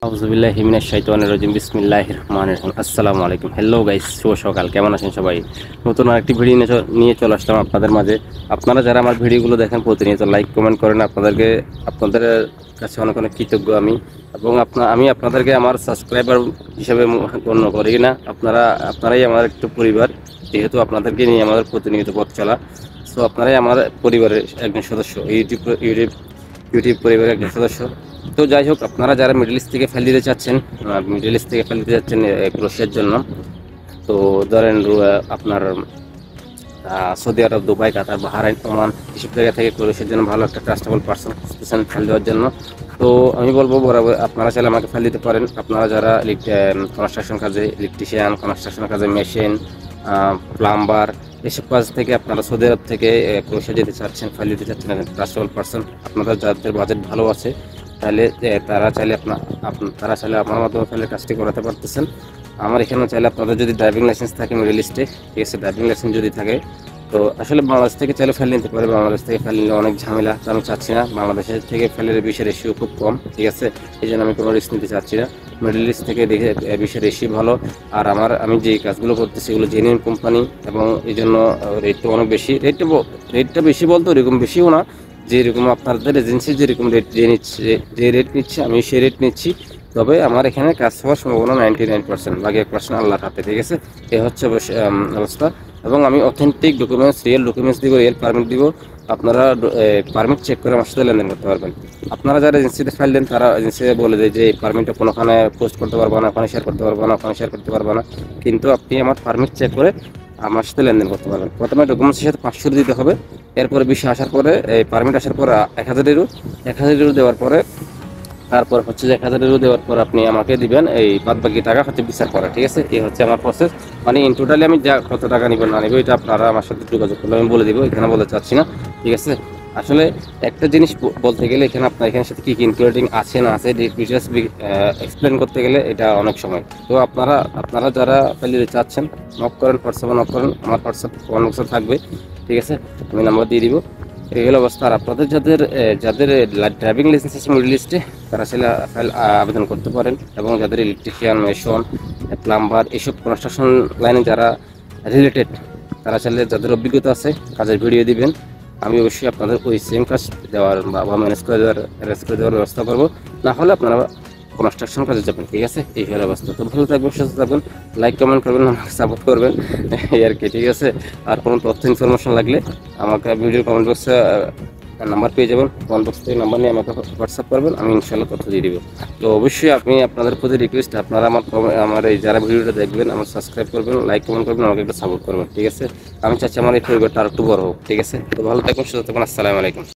আউযুবিল্লাহি মিনাশ শাইতানির রাজিম বিসমিল্লাহির রহমানির রহিম আসসালামু আলাইকুম। হ্যালো গাইস, শুভ সকাল। কেমন আছেন সবাই? নতুন আরেকটি ভিডিও নিয়ে চলে আসলাম আপনাদের মাঝে। আপনারা যারা আমার ভিডিওগুলো দেখেন প্রতিনিয়ত লাইক কমেন্ট করেন, আপনাদের কাছে অনেক অনেক কৃতজ্ঞ আমি। এবং আমি আপনাদেরকে আমার সাবস্ক্রাইবার হিসেবে গণ্য করি না। আপনারাই আমার একটু পরিবার, যেহেতু আপনাদেরকে নিয়ে আমাদের প্রতিনিয়ত পথ চলা। সো আপনারাই আমার পরিবারের একজন সদস্য, ইউটিউব পরিবারের একজন সদস্য। তো যাই হোক, আপনারা যারা মিডল ইস্ট থেকে ফেল দিতে যাচ্ছেন ক্রোশিয়ার জন্য, তো ধরেন আপনার সৌদি আরব, দুবাই, কাতার, বাহরাইন, ওমান এসব জায়গা থেকে ক্রোশিয়ার জন্য ভালো একটা ট্রাস্টেবল পার্সন খুঁজতেছেন ফেল দেওয়ার জন্য। তো আমি বলবো বরাবর আপনারা চাইলে আমাকে ফেল দিতে পারেন। আপনারা যারা কনস্ট্রাকশন কাজে, ইলেকট্রিশিয়ান, কনস্ট্রাকশন কাজে, মেশিন, প্লাম্বার এসব কাজ থেকে আপনারা সৌদি আরব থেকে ক্রোশিয়া যেতে চাচ্ছেন, ফেল দিতে চাচ্ছেন, ট্রাস্টেবল পার্সন, আপনাদের যাদের বাজেট ভালো আছে, তাহলে তারা চাইলে আমার মাধ্যমে ফেলে কাজটি করাতে পারতেছেন। আমার এখানে চাইলে আপনাদের যদি ড্রাইভিং লাইসেন্স থাকে মিডল ইস্টে, ঠিক আছে, ড্রাইভিং লাইসেন্স যদি থাকে, তো আসলে বাংলাদেশ থেকে চাইলে ফেল নিতে পারে। বাংলাদেশ থেকে ফেল নিলে অনেক ঝামেলা, তো আমি চাচ্ছি না। বাংলাদেশের থেকে ফেলের বিষের রেশিও খুব কম, ঠিক আছে, এই জন্য আমি কোনো রিস্ক নিতে চাচ্ছি না। মিডল ইস্ট থেকে দেখে বিষের রেশিও ভালো। আর আমি যে কাজগুলো করতেছি এগুলো জেনুইন কোম্পানি, এবং এই জন্য রেটটা অনেক বেশি। রেটটা বেশি বলতে ওরকম বেশিও না, যেরকম আপনাদের এজেন্সি যেরকম রেট যে রেট নিচ্ছে আমি সেই রেট নিচ্ছি। তবে আমার এখানে কাজ হওয়ার সম্ভাবনা 99%, বাকি 1% আল্লাহর হাতে, ঠিক আছে। এই হচ্ছে অবস্থা। এবং আমি অথেন্টিক ডকুমেন্টস, রিয়েল ডকুমেন্টস দিব, রিয়েল পারমিট দিব। আপনারা পারমিট চেক করে আমার সাথে লেনদেন করতে পারবেন। আপনারা যারা এজেন্সিতে ফাইল দেন, তারা এজেন্সি বলে দেয় যে এই পারমিটটা কোনোখানে পোস্ট করতে পারবো না, ওখানে শেয়ার করতে পারবো না, ওখানে শেয়ার করতে পারবো না। কিন্তু আপনি আমার পারমিট চেক করে আমার সাথে লেনদেন করতে পারবেন। প্রথমে ডকুমেন্টসের সাথে 500 দিতে হবে। এরপরে বিষয় আসার পরে, এই পারমিট আসার পরে 1000 ইউরো দেওয়ার পরে, তারপর হচ্ছে যে 1000 ইউরো দেওয়ার পর আপনি আমাকে দিবেন এই বাদ বাকি টাকা হচ্ছে বিচার করা, ঠিক আছে। এই হচ্ছে আমার প্রসেস। মানে ইন টোটালি আমি যা কত টাকা নিবেন না নিব, এটা আপনারা আমার সাথে যোগাযোগ করলে আমি বলে দিব, এখানে বলতে চাচ্ছি না, ঠিক আছে। আসলে একটা জিনিস বলতে গেলে এখানে আপনার এখানে সাথে কী কী ইনক্লুডিং আছে না আছে ডিটেলস এক্সপ্লেন করতে গেলে এটা অনেক সময়। তো আপনারা যারা পেলে চাচ্ছেন, নক করেন, হোয়াটসঅ্যাপে নক করেন, আমার হোয়াটসঅ্যাপ কনভার্সেশন থাকবে, ঠিক আছে, আমি নাম্বার দিয়ে দিব। এই হলো অবস্থা। আর আপনাদের যাদের ড্রাইভিং লাইসেন্স আছে মিডল ইস্টে, তারা সেটা আবেদন করতে পারেন। এবং যাদের ইলেকট্রিশিয়ান, মেশন, প্লাম্বার এসব কনস্ট্রাকশন লাইনে যারা রিলেটেড, তারা চাইলে যাদের অভিজ্ঞতা আছে কাজের ভিডিও দিবেন। আমি অবশ্যই আপনাদের ওই সেম কাজ দেওয়ার বা ম্যানেজ করে দেওয়ার ব্যবস্থা করবো। না হলে আপনারা কনস্ট্রাকশন কাজে যাবেন, ঠিক আছে। এই হলো অবস্থা। তো ভালো থাকবেন, সুস্থ থাকবেন, লাইক কমেন্ট করবেন, আমাকে সাপোর্ট করবেন, এই আর কি, ঠিক আছে। আর কোনো তথ্য ইনফরমেশন লাগলে আমাকে ভিডিও কমেন্ট বক্সে নাম্বার পেয়ে যাবেন। কমেন্ট বক্স থেকে নাম্বার নিয়ে আমাকে হোয়াটসঅ্যাপ করবেন, আমি ইনশাল্লাহ তথ্য দিয়ে দিব। তো অবশ্যই আপনাদের প্রতি রিকোয়েস্ট, আপনারা আমার এই যারা ভিডিওটা দেখবেন আমার সাবস্ক্রাইব করবেন, লাইক কমেন্ট করবেন, আমাকে একটু সাপোর্ট করবেন, ঠিক আছে। আমি চাচ্ছি আমার এই পরিবারটা আর একটু বড় হোক, ঠিক আছে। তো ভালো থাকবেন, সুস্থ থাকবেন, আসসালামু আলাইকুম।